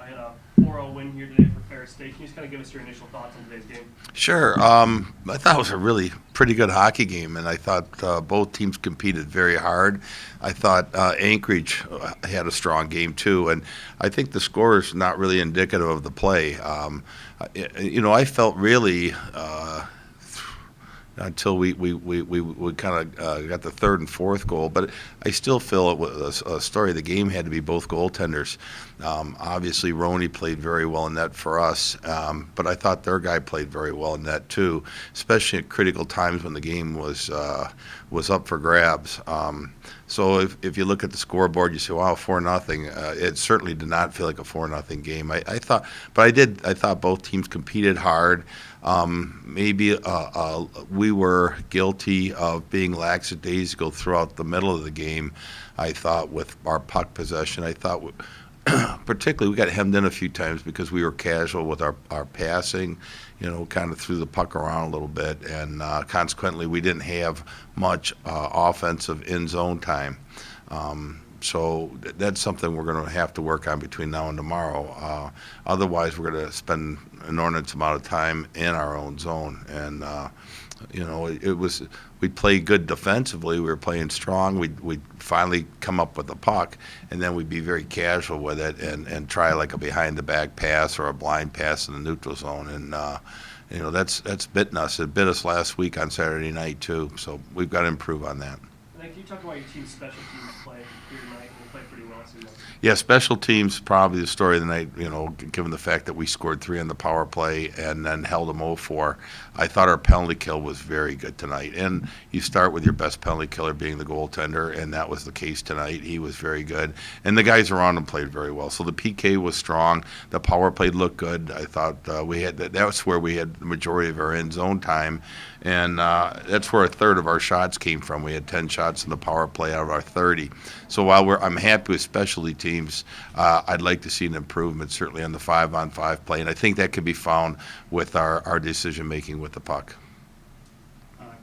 I had a 4-0 win here today for Ferris State. Can you just kind of give us your initial thoughts on today's game? Sure. I thought it was a really pretty good hockey game, and I thought both teams competed very hard. I thought Anchorage had a strong game too, and I think the score is not really indicative of the play. I felt really. Until we kind of got the third and fourth goal. But I still feel it was a story of the game had to be both goaltenders. Obviously, Roney played very well in net for us, but I thought their guy played very well in net too, especially at critical times when the game was up for grabs. So if you look at the scoreboard, you say, "Wow, 4-0." It certainly did not feel like a 4-0 game. I thought, but I thought both teams competed hard. Maybe we were guilty of being lackadaisical throughout the middle of the game. I thought with our puck possession, particularly we got hemmed in a few times because we were casual with our passing, kind of threw the puck around a little bit, and consequently we didn't have much offensive in-zone time. So that's something we're going to have to work on between now and tomorrow. Otherwise, we're going to spend an inordinate amount of time in our own zone. And we played good defensively. We were playing strong. We'd finally come up with the puck, and then we'd be very casual with it and try like a behind-the-back pass or a blind pass in the neutral zone. And that's bitten us. It bit us last week on Saturday night too. So we've got to improve on that. And then can you talk about your team's special teams play here tonight? We'll play pretty well, so Yeah, special teams probably the story of the night, given the fact that we scored 3 on the power play and then held them 0-4. I thought our penalty kill was very good tonight. And you start with your best penalty killer being the goaltender, and that was the case tonight. He was very good. And the guys around him played very well. So the PK was strong. The power play looked good. I thought that was where we had the majority of our end zone time. And that's where a third of our shots came from. We had 10 shots in the power play out of our 30. So while I'm happy with specialty teams, I'd like to see an improvement, certainly on the 5-on-5 play. And I think that could be found with our decision-making with the puck.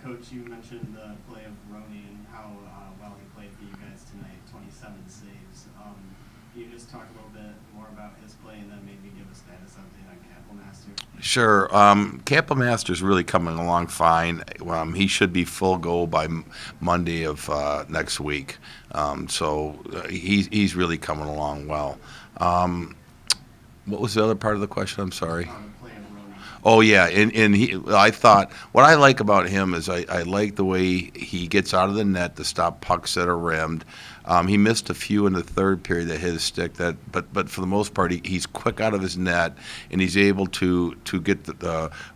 Coach, you mentioned the play of Roney and how well he played for you guys tonight, 27 saves. Can you just talk a little bit more about his play and then maybe give a status update on Capelmaster? Sure. Capelmaster's really coming along fine. He should be full go by Monday of next week. So he's really coming along well. What was the other part of the question? I'm sorry. Oh yeah, and I thought what I like about him is I like the way he gets out of the net to stop pucks that are rimmed. He missed a few in the third period that hit his stick. But for the most part, he's quick out of his net, and he's able to get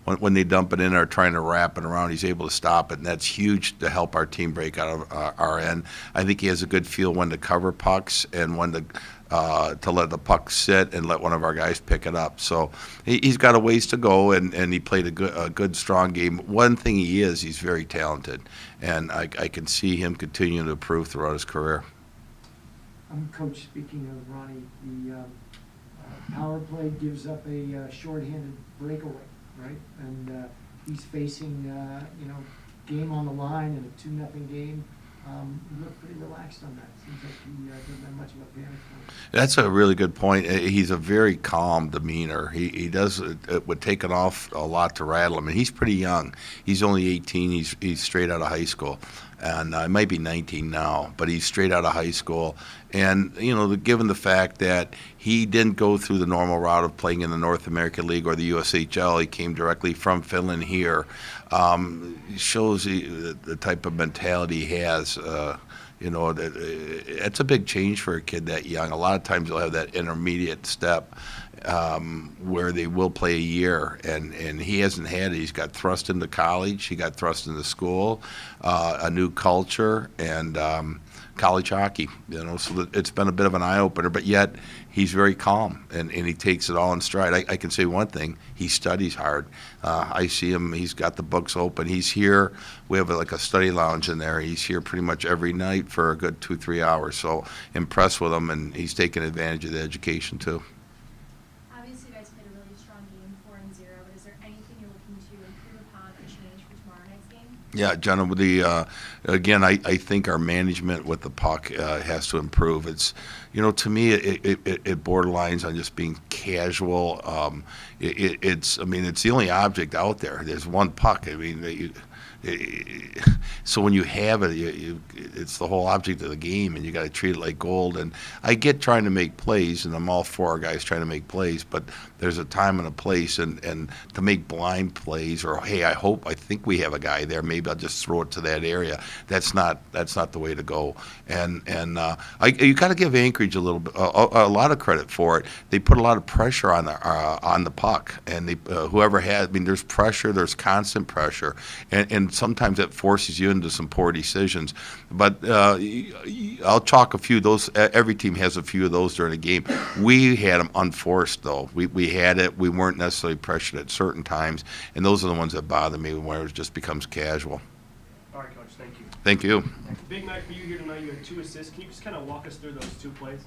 when they dump it in or trying to wrap it around, he's able to stop it, and that's huge to help our team break out of our end. I think he has a good feel when to cover pucks and when to let the puck sit and let one of our guys pick it up. So he's got a ways to go, and he played a good, strong game. One thing he's very talented, and I can see him continuing to improve throughout his career. Coach, speaking of Ronnie, the power play gives up a shorthanded breakaway, right? And he's facing, game on the line in a 2-0 game. You look pretty relaxed on that. Seems like he doesn't have much of a panic point. That's a really good point. He's a very calm demeanor. He does it would take it off a lot to rattle him, and he's pretty young. He's only 18. He's straight out of high school, and he might be 19 now, but he's straight out of high school. And given the fact that he didn't go through the normal route of playing in the North American League or the USHL, he came directly from Finland here. Shows the type of mentality he has. It's a big change for a kid that young. A lot of times they'll have that intermediate step where they will play a year, and he hasn't had it. He's got thrust into college. He got thrust into school, a new culture, and college hockey. So it's been a bit of an eye-opener, but yet he's very calm, and he takes it all in stride. I can say one thing, he studies hard. I see him, he's got the books open. He's here, we have like a study lounge in there. He's here pretty much every night for a good 2-3 hours. So impressed with him, and he's taking advantage of the education too. Obviously, you guys played a really strong game, 4-0, but is there anything you're looking to improve upon or change for tomorrow night's game? Yeah, John, with again, I think our management with the puck has to improve. It's, to me, it borderlines on just being casual. I mean, it's the only object out there. There's one puck. I mean, so when you have it, it's the whole object of the game, and you got to treat it like gold. And I get trying to make plays, and I'm all for our guys trying to make plays, but there's a time and a place, and to make blind plays, or hey, I think we have a guy there, maybe I'll just throw it to that area. That's not the way to go. And you got to give Anchorage a lot of credit for it. They put a lot of pressure on the puck, and whoever had, I mean, there's pressure, there's constant pressure, and sometimes that forces you into some poor decisions. But I'll chalk a few of those. Every team has a few of those during a game. We had them unforced, though. We had it. We weren't necessarily pressured at certain times, and those are the ones that bother me, where it just becomes casual. All right, Coach, thank you. Thank you. Big night for you here tonight. You had 2 assists. Can you just kind of walk us through those 2 plays?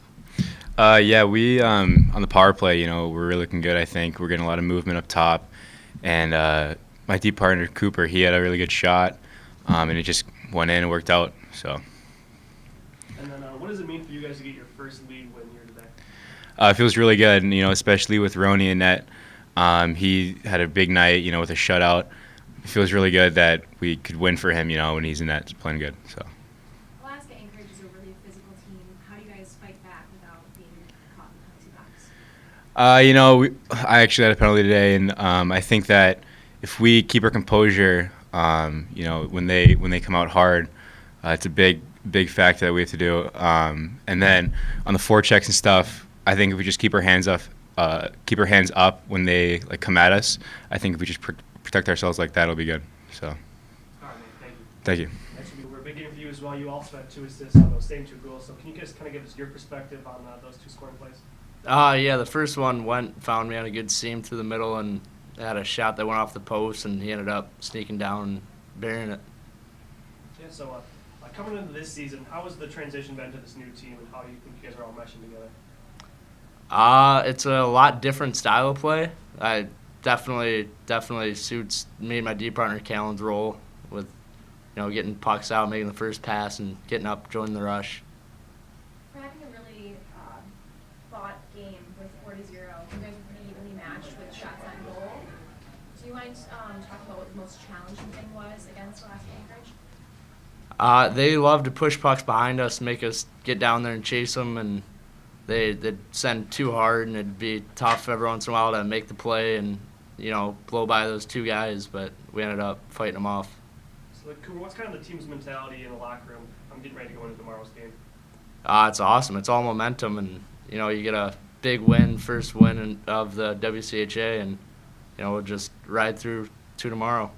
Yeah, we on the power play, we're really looking good. I think we're getting a lot of movement up top, and my deep partner Cooper, he had a really good shot, and it just went in and worked out. So. And then, what does it mean for you guys to get your first league win here today? It feels really good, and, especially with Roney in net. He had a big night, with a shutout. It feels really good that we could win for him, when he's in net playing good. So. Alaska Anchorage is a really physical team. How do you guys fight back without being caught in the penalty box? I actually had a penalty today, and I think that if we keep our composure, when they come out hard, it's a big factor that we have to do. And then on the forechecks and stuff, I think if we just keep our hands up when they come at us, I think if we just protect ourselves like that, it'll be good. So. All right, man. Thank you. Next will be a big game for you as well. You also had 2 assists on those same 2 goals. So can you guys kind of give us your perspective on those 2 scoring plays? Yeah, the first one found me on a good seam through the middle, and had a shot that went off the post, and he ended up sneaking down and burying it. Yeah, so coming into this season, how has the transition been to this new team, and how do you think you guys are all meshing together? It's a lot different style of play. I definitely suits me and my deep partner Callan's role with, getting pucks out, making the first pass, and getting up, joining the rush. For having a really fought game with 4-0, you guys were pretty evenly matched with shots on goal. Do you mind talking about what the most challenging thing was against Alaska Anchorage? They love to push pucks behind us, make us get down there and chase them, and they'd send too hard, and it'd be tough every once in a while to make the play and, blow by those 2 guys, but we ended up fighting them off. So, Cooper, what's kind of the team's mentality in the locker room? I'm getting ready to go into tomorrow's game. It's awesome. It's all momentum, and, you get a big win, first win of the WCHA, and, we'll just ride through to tomorrow.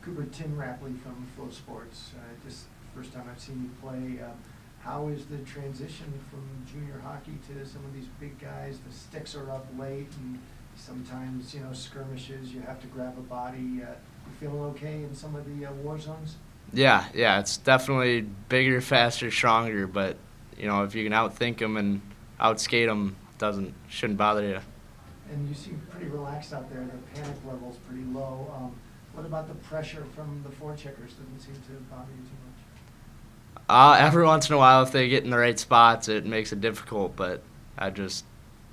Cooper, Tim Rapley from Flow Sports. Just first time I've seen you play. How is the transition from junior hockey to some of these big guys? The sticks are up late, and sometimes, skirmishes, you have to grab a body. You feeling okay in some of the war zones? Yeah, it's definitely bigger, faster, stronger, but, if you can outthink them and outskate them, shouldn't bother you. And you seem pretty relaxed out there. The panic level's pretty low. What about the pressure from the forecheckers? Doesn't seem to bother you too much. Every once in a while, if they get in the right spots, it makes it difficult, but I just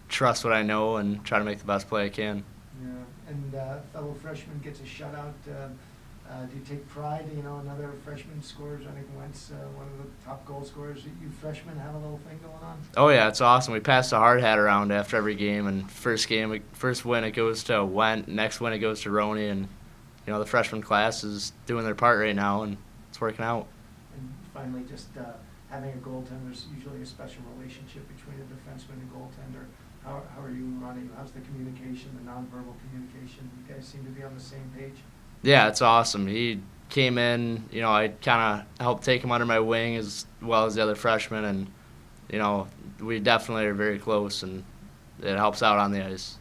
trust what I know and try to make the best play I can. Yeah, and fellow freshman gets a shutout. Do you take pride? Another freshman scores. I think Wentz, one of the top goal scorers. You freshmen have a little thing going on? Oh, yeah, it's awesome. We pass the hard hat around after every game, and first win, it goes to Went. Next win, it goes to Roney, and the freshman class is doing their part right now, and it's working out. And finally, just having a goaltender, there's usually a special relationship between a defenseman and goaltender. How are you running? How's the communication, the nonverbal communication? You guys seem to be on the same page? Yeah, it's awesome. He came in, I kind of helped take him under my wing as well as the other freshmen, and, we definitely are very close, and it helps out on the ice.